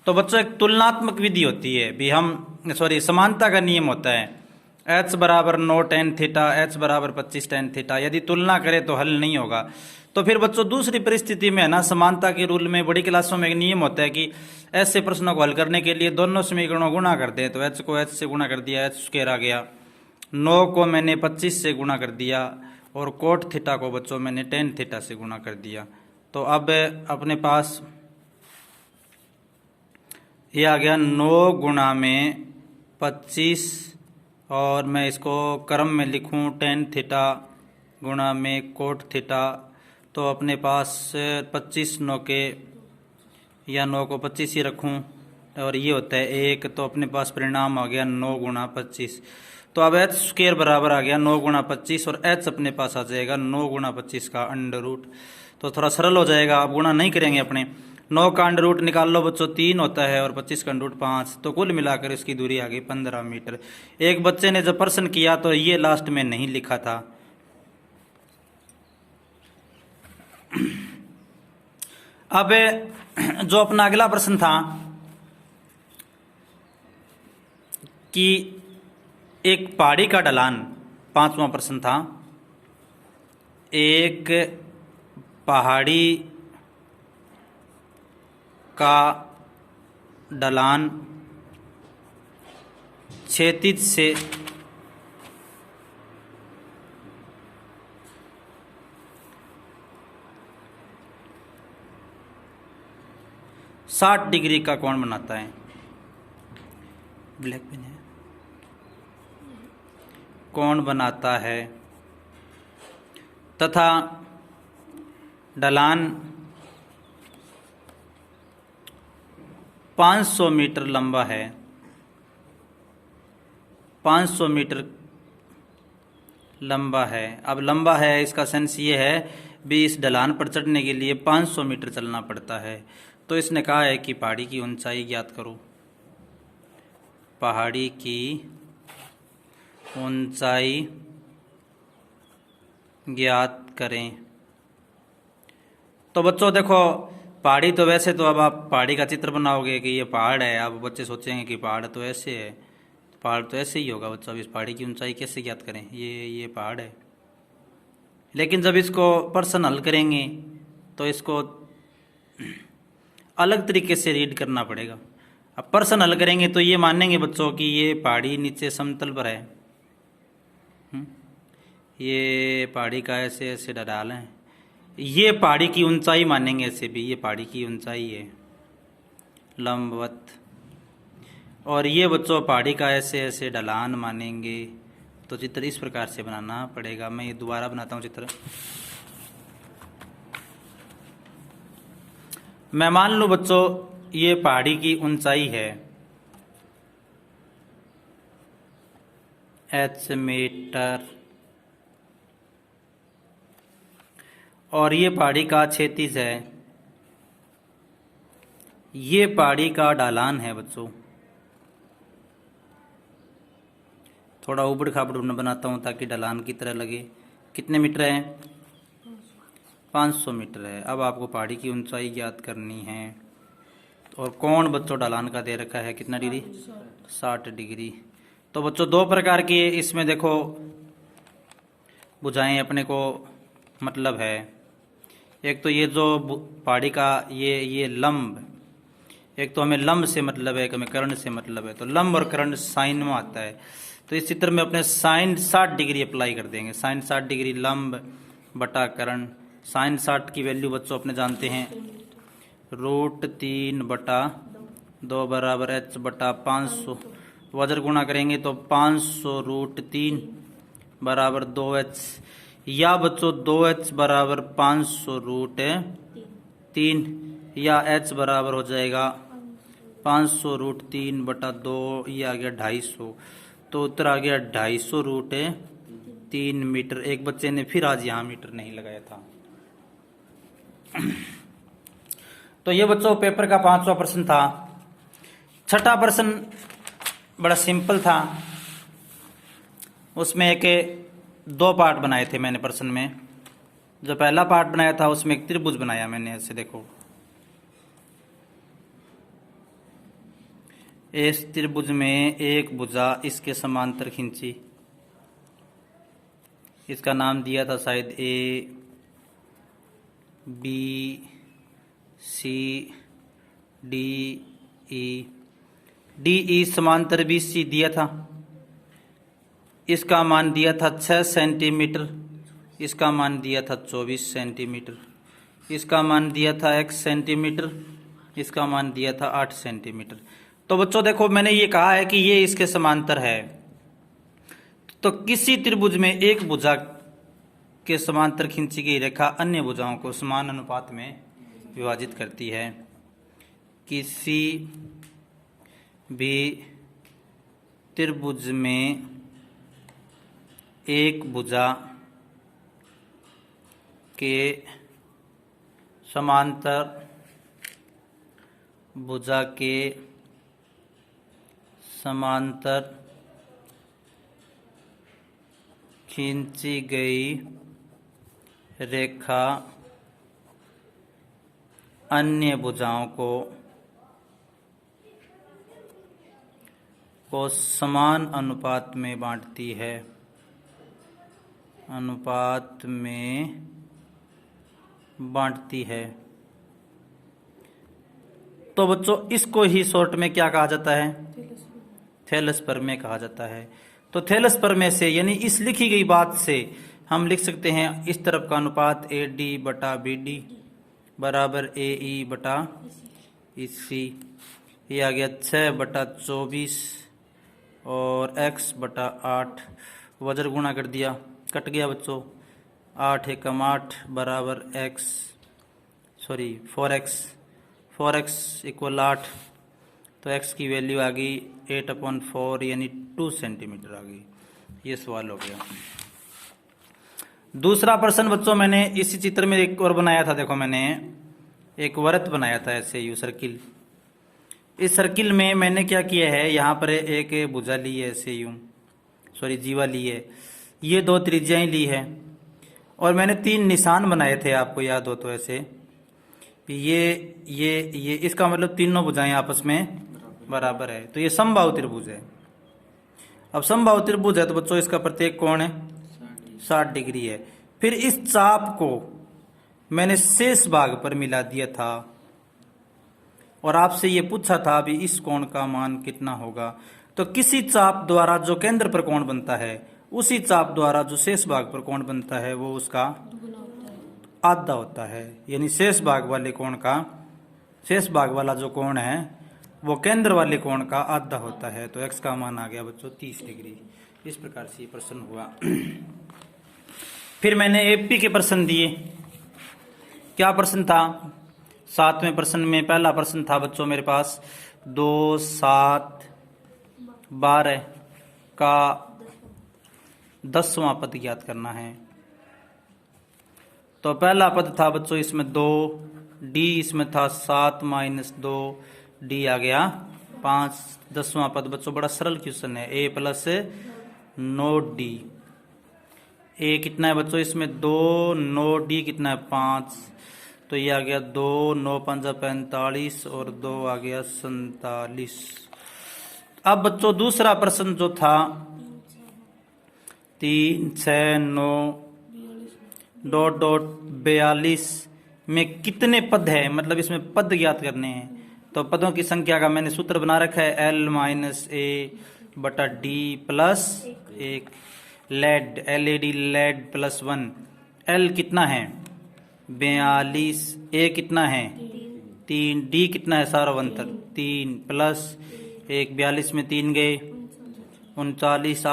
तो बच्चों एक तुलनात्मक विधि होती है भी हम समानता का नियम होता है h बराबर 9 tan थीटा, h बराबर 25 tan थीटा। यदि तुलना करें तो हल नहीं होगा। तो फिर बच्चों दूसरी परिस्थिति में है ना, समानता के रूल में बड़ी क्लासों में एक नियम होता है कि ऐसे प्रश्नों को हल करने के लिए दोनों समीकरणों गुणा कर दें। तो h को h से गुणा कर दिया, h स्क्वायर आ गया। 9 को मैंने 25 से गुणा कर दिया और कोट थीटा को बच्चों मैंने tan थीटा से गुणा कर दिया। तो अब अपने पास ये आ गया 9 गुणा में 25 और मैं इसको क्रम में लिखूं tan थीटा गुणा में कोट थीटा। तो अपने पास 25 9 के या 9 को 25 ही रखूं और ये होता है 1। तो अपने पास परिणाम आ गया 9 गुणा 25। तो अब h स्क्वायर बराबर आ गया 9 गुणा 25 और h अपने पास आ जाएगा 9 गुणा 25 का अंडर रूट। तो थोड़ा सरल हो जाएगा, अब गुणा नहीं करेंगे अपने। 9 का अंडर रूट निकाल लो बच्चों, 3 होता है और 25 का अंडर रूट 5। तो कुल मिलाकर इसकी दूरी आ गई 15 मीटर। एक बच्चे ने जब प्रश्न किया तो ये लास्ट में नहीं लिखा था। अब जो अपना अगला प्रश्न था कि एक पहाड़ी का ढलान, 5वां प्रश्न था, एक पहाड़ी का ढलान क्षैतिज से 60 डिग्री का कोण बनाता है। ब्लैक पेन है। कोण बनाता है तथा ढलान 500 मीटर लंबा है। 500 मीटर लंबा है। अब लंबा है इसका सेंस ये है भी इस ढलान पर चढ़ने के लिए 500 मीटर चलना पड़ता है। तो इसने कहा है कि पहाड़ी की ऊंचाई ज्ञात करो। पहाड़ी की ऊंचाई ज्ञात करें। तो बच्चों देखो, पहाड़ी तो वैसे तो अब आप पहाड़ी का चित्र बनाओगे कि ये पहाड़ है, अब बच्चे सोचेंगे कि पहाड़ तो ऐसे है, पहाड़ तो ऐसे ही होगा बच्चों। अब इस पहाड़ी की ऊंचाई कैसे ज्ञात करें, ये पहाड़ है। लेकिन जब इसको प्रश्न हल करेंगे तो इसको अलग तरीके से रीड करना पड़ेगा। अब प्रश्न हल करेंगे तो ये मानेंगे बच्चों कि ये पहाड़ी नीचे समतल पर है, ये पहाड़ी का ऐसे ऐसे ढलान है, ये पहाड़ी की ऊंचाई मानेंगे ऐसे भी, ये पहाड़ी की ऊंचाई है लंबवत, और ये बच्चों पहाड़ी का ऐसे ऐसे ढलान मानेंगे। तो चित्र इस प्रकार से बनाना पड़ेगा। मैं ये दोबारा बनाता हूँ चित्र। मैं मान लूँ बच्चों ये पहाड़ी की ऊंचाई है h मीटर और ये पहाड़ी का क्षैतिज है, ये पहाड़ी का ढलान है बच्चों। थोड़ा उबड़ खाबड़ बनाता हूँ ताकि ढलान की तरह लगे। कितने मीटर है? 500 मीटर है। अब आपको पहाड़ी की ऊंचाई ज्ञात करनी है। और कोण बच्चों ढलान का दे रखा है कितना डिग्री? 60 डिग्री। तो बच्चों दो प्रकार की इसमें देखो बुझाएं अपने को मतलब है। एक तो ये जो पहाड़ी का ये लंब, एक तो हमें लंब से मतलब है, एक हमें कर्ण से मतलब है। तो लंब और कर्ण साइन में आता है। तो इस चित्र में अपने साइन 60 डिग्री अप्लाई कर देंगे। साइन 60 डिग्री लंब बटा कर्ण। साइन 60 की वैल्यू बच्चों अपने जानते हैं √3/2 बराबर h बटा 500। वज्र गुणा करेंगे तो 500 √3 बराबर 2h, या बच्चों 2h बराबर 500 √3, या h बराबर हो जाएगा 500 √3/2, ये आ गया 250। तो उत्तर आ गया 250 √3 मीटर। एक बच्चे ने फिर आज यहाँ मीटर नहीं लगाया था। तो ये बच्चों पेपर का 5वां प्रश्न था। छठा प्रश्न बड़ा सिंपल था। उसमें एक 2 पार्ट बनाए थे मैंने प्रश्न में। जो पहला पार्ट बनाया था उसमें एक त्रिभुज बनाया मैंने, ऐसे देखो इस त्रिभुज में एक भुजा इसके समांतर खींची, इसका नाम दिया था शायद A B C D E, D E समांतर बी सी दिया था। इसका मान दिया था 6 सेंटीमीटर, इसका मान दिया था 24 सेंटीमीटर, इसका मान दिया था x सेंटीमीटर, इसका मान दिया था 8 सेंटीमीटर। तो बच्चों देखो मैंने ये कहा है कि ये इसके समांतर है। तो किसी त्रिभुज में एक भुजा के समांतर खींची गई रेखा अन्य भुजाओं को समान अनुपात में विभाजित करती है। किसी भी त्रिभुज में एक भुजा के समांतर भुजा के समांतर खींची गई रेखा अन्य भुजाओं को समान अनुपात में बांटती है, अनुपात में बांटती है। तो बच्चों इसको ही शॉर्ट में क्या कहा जाता है? थेलस प्रमेय कहा जाता है। तो थेलस प्रमेय से यानी इस लिखी गई बात से हम लिख सकते हैं इस तरफ का अनुपात ए डी बटा बी डी बराबर ए ई बटा ई सी। ये आ गया 6 बटा 24 और x बटा 8, वज्र गुणा कर दिया, कट गया बच्चों। 8 एकम 8 बराबर 4x इक्वल 8। तो x की वैल्यू आ गई 8/4 यानी 2 सेंटीमीटर आ गई। ये सवाल हो गया। दूसरा प्रश्न बच्चों मैंने इसी चित्र में एक और बनाया था। देखो मैंने एक वृत्त बनाया था ऐसे यू सर्किल। इस सर्किल में मैंने क्या किया है, यहाँ पर एक भुजा ली है ऐसे जीवा ली है, ये 2 त्रिज्याएं ली है और मैंने 3 निशान बनाए थे, आपको याद हो तो ऐसे ये इसका मतलब तीनों भुजाएं आपस में बराबर है। तो ये समबाहु त्रिभुज है। अब समबाहु त्रिभुज है तो बच्चों इसका प्रत्येक कोण है 60 डिग्री है। फिर इस चाप को मैंने शेष भाग पर मिला दिया था और आपसे ये पूछा था अभी इस कोण का मान कितना होगा। तो किसी चाप द्वारा जो केंद्र पर कोण बनता है उसी चाप द्वारा जो शेष भाग पर कोण बनता है वो उसका आधा होता है। यानी शेष भाग वाले कोण का, शेष भाग वाला जो कोण है वो केंद्र वाले कोण का आधा होता है। तो x का मान आ गया बच्चों 30 डिग्री। इस प्रकार से ये प्रश्न हुआ। फिर मैंने एपी के प्रश्न दिए। क्या प्रश्न था? 7वें प्रश्न में पहला प्रश्न था बच्चों मेरे पास 2, 7, 12 का 10वां पद ज्ञात करना है। तो पहला पद था बच्चों इसमें 2, डी इसमें था 7 माइनस 2, डी आ गया 5। 10वां पद बच्चों बड़ा सरल क्वेश्चन है, a प्लस 9 डी। ए कितना है बच्चों इसमें 2, 9 डी कितना है 5। तो ये आ गया 2, 9 5 45 और 2 आ गया 47। अब बच्चों दूसरा प्रश्न जो था 3, 6, 9 डॉट डॉट 42 में कितने पद है, मतलब इसमें पद ज्ञात करने हैं। तो पदों की संख्या का मैंने सूत्र बना रखा है L माइनस ए बटा d plus 1। LED LED LED plus 1। L कितना है 42, A कितना है 3, D कितना है सार्वंतर 3 प्लस 1, 42 में 3 गए 39।